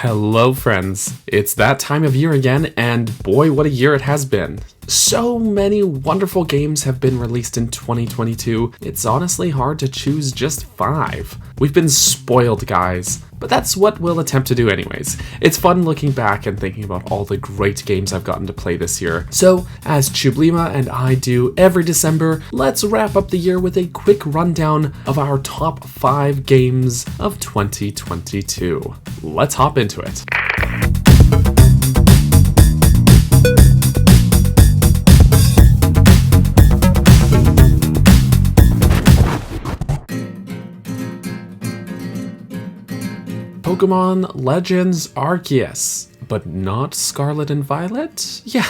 Hello friends, it's that time of year again, and boy what a year it has been. So many wonderful games have been released in 2022, it's honestly hard to choose just 5. We've been spoiled, guys, but that's what we'll attempt to do anyways. It's fun looking back and thinking about all the great games I've gotten to play this year. So, as Chublima and I do every December, let's wrap up the year with a quick rundown of our top 5 games of 2022. Let's hop into it. Pokemon Legends Arceus, but not Scarlet and Violet? Yeah,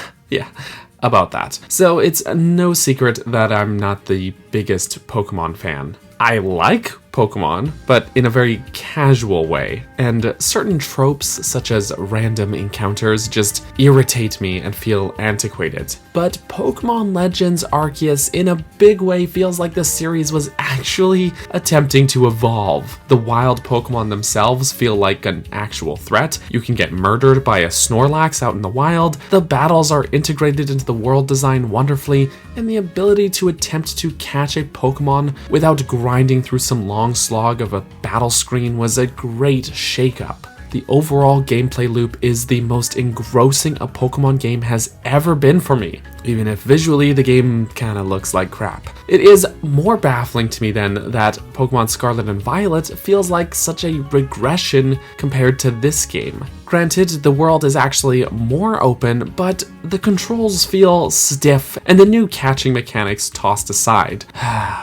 about that. So it's no secret that I'm not the biggest Pokemon fan. I like Pokemon, but in a very casual way, and certain tropes such as random encounters just irritate me and feel antiquated. But Pokemon Legends Arceus in a big way feels like the series was actually attempting to evolve. The wild Pokemon themselves feel like an actual threat. You can get murdered by a Snorlax out in the wild. The battles are integrated into the world design wonderfully, and the ability to attempt to catch a Pokemon without grinding through some long slog of a battle screen was a great shakeup. The overall gameplay loop is the most engrossing a Pokemon game has ever been for me, even if visually the game kinda looks like crap. It is more baffling to me then that Pokemon Scarlet and Violet feels like such a regression compared to this game. Granted, the world is actually more open, but the controls feel stiff and the new catching mechanics tossed aside.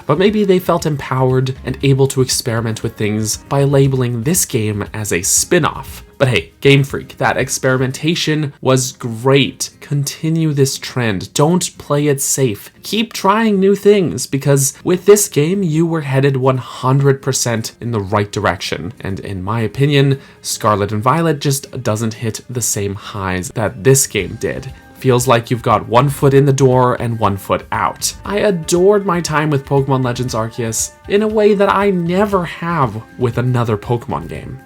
But maybe they felt empowered and able to experiment with things by labeling this game as a spin-off. But hey, Game Freak, that experimentation was great. Continue this trend. Don't play it safe. Keep trying new things, because with this game, you were headed 100% in the right direction. And in my opinion, Scarlet and Violet just doesn't hit the same highs that this game did. Feels like you've got one foot in the door and one foot out. I adored my time with Pokemon Legends Arceus in a way that I never have with another Pokemon game.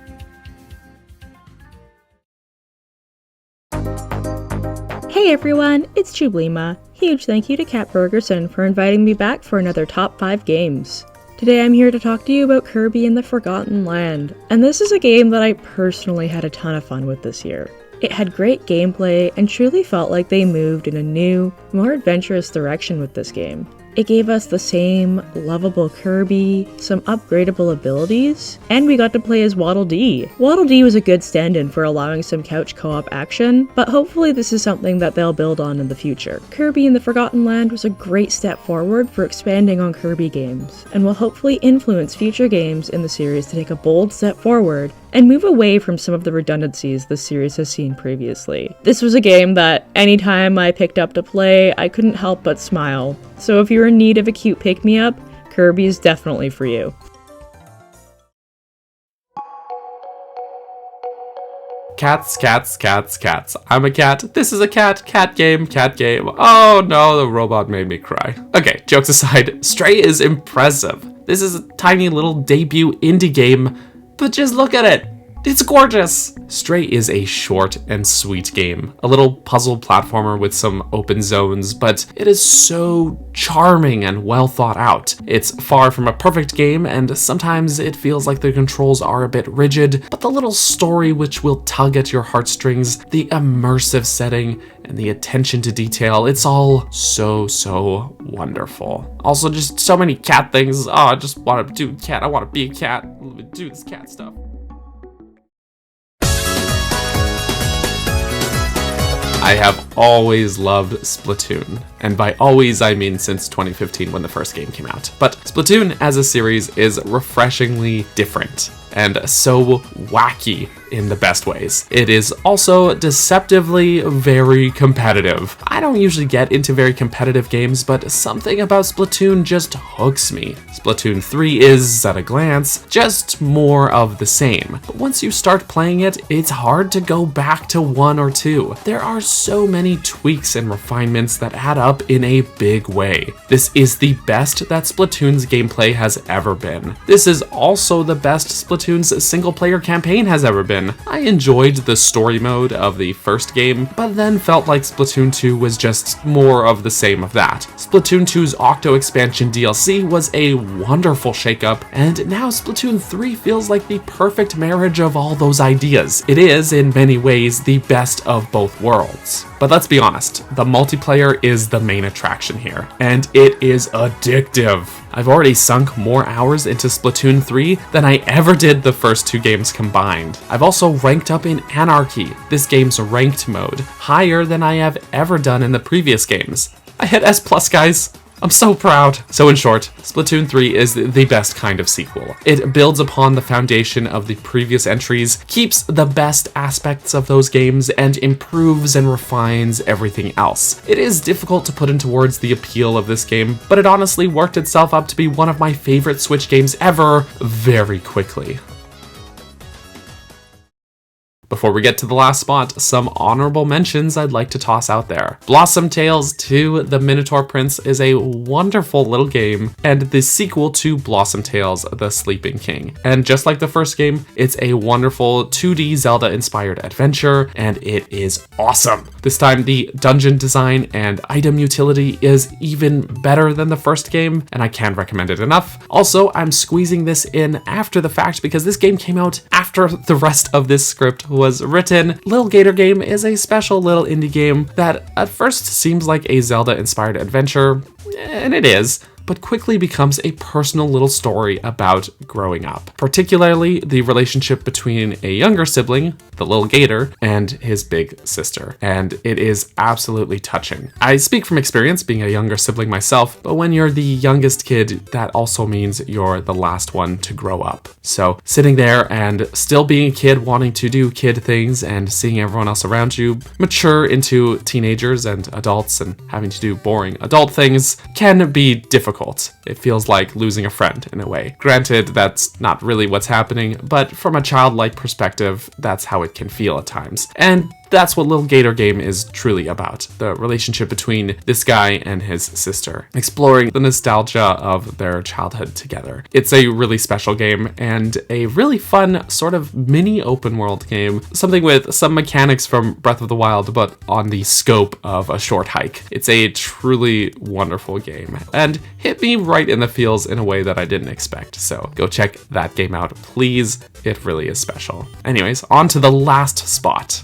Hey everyone, it's Chublima. Huge thank you to Kat Bergerson for inviting me back for another top 5 games. Today I'm here to talk to you about Kirby and the Forgotten Land, and this is a game that I personally had a ton of fun with this year. It had great gameplay and truly felt like they moved in a new, more adventurous direction with this game. It gave us the same lovable Kirby, some upgradable abilities, and we got to play as Waddle Dee. Waddle Dee was a good stand-in for allowing some couch co-op action, but hopefully this is something that they'll build on in the future. Kirby and the Forgotten Land was a great step forward for expanding on Kirby games, and will hopefully influence future games in the series to take a bold step forward and move away from some of the redundancies the series has seen previously. This was a game that anytime I picked up to play, I couldn't help but smile. So if you're in need of a cute pick-me-up, Kirby is definitely for you. Cats. I'm a cat. This is a cat. Cat game. Oh no, the robot made me cry. Okay, jokes aside, Stray is impressive. This is a tiny little debut indie game, but just look at it. It's gorgeous! Stray is a short and sweet game, a little puzzle platformer with some open zones, but it is so charming and well thought out. It's far from a perfect game, and sometimes it feels like the controls are a bit rigid, but the little story which will tug at your heartstrings, the immersive setting, and the attention to detail, it's all so wonderful. Also, just so many cat things. Oh, I just want to do cat. I want to be a cat. Do this cat stuff. I have always loved Splatoon, and by always I mean since 2015 when the first game came out. But Splatoon as a series is refreshingly different and so wacky in the best ways. It is also deceptively very competitive. I don't usually get into very competitive games, but something about Splatoon just hooks me. Splatoon 3 is, at a glance, just more of the same. But once you start playing it, it's hard to go back to 1 or 2. There are so many tweaks and refinements that add up in a big way. This is the best that Splatoon's gameplay has ever been. This is also the best Splatoon Splatoon's single-player campaign has ever been. I enjoyed the story mode of the first game, but then felt like Splatoon 2 was just more of the same of that. Splatoon 2's Octo expansion DLC was a wonderful shakeup, and now Splatoon 3 feels like the perfect marriage of all those ideas. It is, in many ways, the best of both worlds. But let's be honest, the multiplayer is the main attraction here, and it is addictive. I've already sunk more hours into Splatoon 3 than I ever did the first two games combined. I've also ranked up in Anarchy, this game's ranked mode, higher than I have ever done in the previous games. I hit S+, guys! I'm so proud. So in short, Splatoon 3 is the best kind of sequel. It builds upon the foundation of the previous entries, keeps the best aspects of those games, and improves and refines everything else. It is difficult to put into words the appeal of this game, but it honestly worked itself up to be one of my favorite Switch games ever very quickly. Before we get to the last spot, some honorable mentions I'd like to toss out there. Blossom Tales 2: The Minotaur Prince is a wonderful little game, and the sequel to Blossom Tales: The Sleeping King. And just like the first game, it's a wonderful 2D Zelda-inspired adventure, and it is awesome. This time, the dungeon design and item utility is even better than the first game, and I can't recommend it enough. Also, I'm squeezing this in after the fact because this game came out after the rest of this script was written. Little Gator Game is a special little indie game that at first seems like a Zelda-inspired adventure, and it is, but quickly becomes a personal little story about growing up, particularly the relationship between a younger sibling, the little gator, and his big sister, and it is absolutely touching. I speak from experience being a younger sibling myself, but when you're the youngest kid, that also means you're the last one to grow up. So sitting there and still being a kid, wanting to do kid things, and seeing everyone else around you mature into teenagers and adults and having to do boring adult things can be difficult. It feels like losing a friend in a way. Granted, that's not really what's happening, but from a childlike perspective, that's how it can feel at times. And that's what Little Gator Game is truly about, the relationship between this guy and his sister, exploring the nostalgia of their childhood together. It's a really special game and a really fun sort of mini open world game, something with some mechanics from Breath of the Wild, but on the scope of a short hike. It's a truly wonderful game and hit me right in the feels in a way that I didn't expect. So go check that game out, please. It really is special. Anyways, on to the last spot.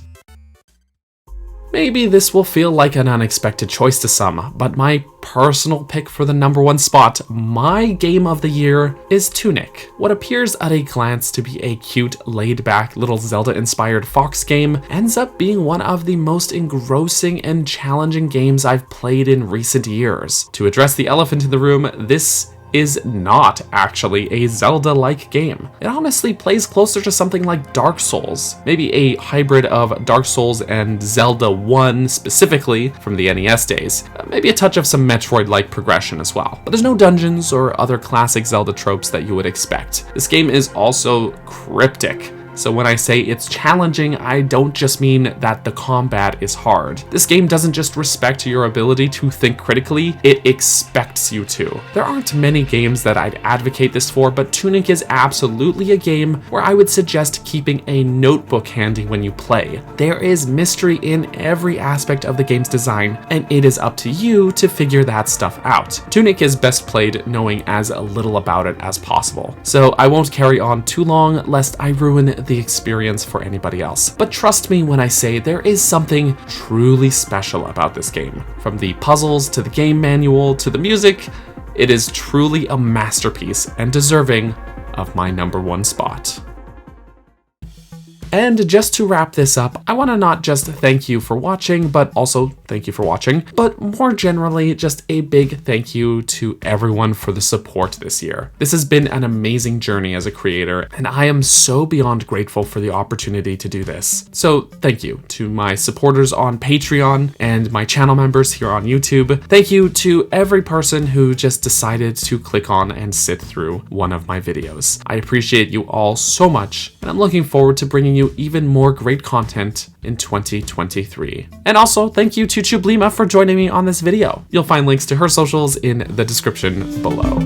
Maybe this will feel like an unexpected choice to some, but my personal pick for the #1 spot, my game of the year, is Tunic. What appears at a glance to be a cute, laid-back little Zelda-inspired fox game ends up being one of the most engrossing and challenging games I've played in recent years. To address the elephant in the room, this is not actually a Zelda-like game. It honestly plays closer to something like Dark Souls, maybe a hybrid of Dark Souls and Zelda 1 specifically from the NES days, maybe a touch of some Metroid-like progression as well. But there's no dungeons or other classic Zelda tropes that you would expect. This game is also cryptic. So when I say it's challenging, I don't just mean that the combat is hard. This game doesn't just respect your ability to think critically, it expects you to. There aren't many games that I'd advocate this for, but Tunic is absolutely a game where I would suggest keeping a notebook handy when you play. There is mystery in every aspect of the game's design, and it is up to you to figure that stuff out. Tunic is best played knowing as little about it as possible. So I won't carry on too long lest I ruin the experience for anybody else. But trust me when I say there is something truly special about this game. From the puzzles to the game manual to the music, it is truly a masterpiece and deserving of my #1 spot. And just to wrap this up, I want to not just thank you for watching, but also thank you for watching, but more generally, just a big thank you to everyone for the support this year. This has been an amazing journey as a creator, and I am so beyond grateful for the opportunity to do this. So thank you to my supporters on Patreon and my channel members here on YouTube. Thank you to every person who just decided to click on and sit through one of my videos. I appreciate you all so much, and I'm looking forward to bringing you even more great content in 2023. And also, thank you to Chublima for joining me on this video. You'll find links to her socials in the description below.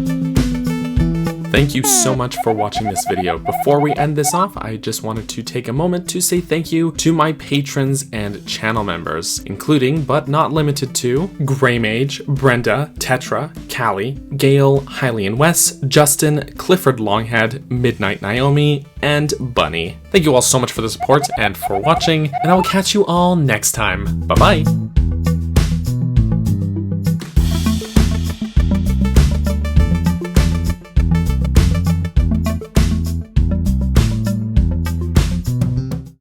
Thank you so much for watching this video. Before we end this off, I just wanted to take a moment to say thank you to my patrons and channel members, including, but not limited to, Greymage, Brenda, Tetra, Callie, Gail, Hylian Wes, Justin, Clifford Longhead, Midnight Naomi, and Bunny. Thank you all so much for the support and for watching, and I will catch you all next time. Bye-bye!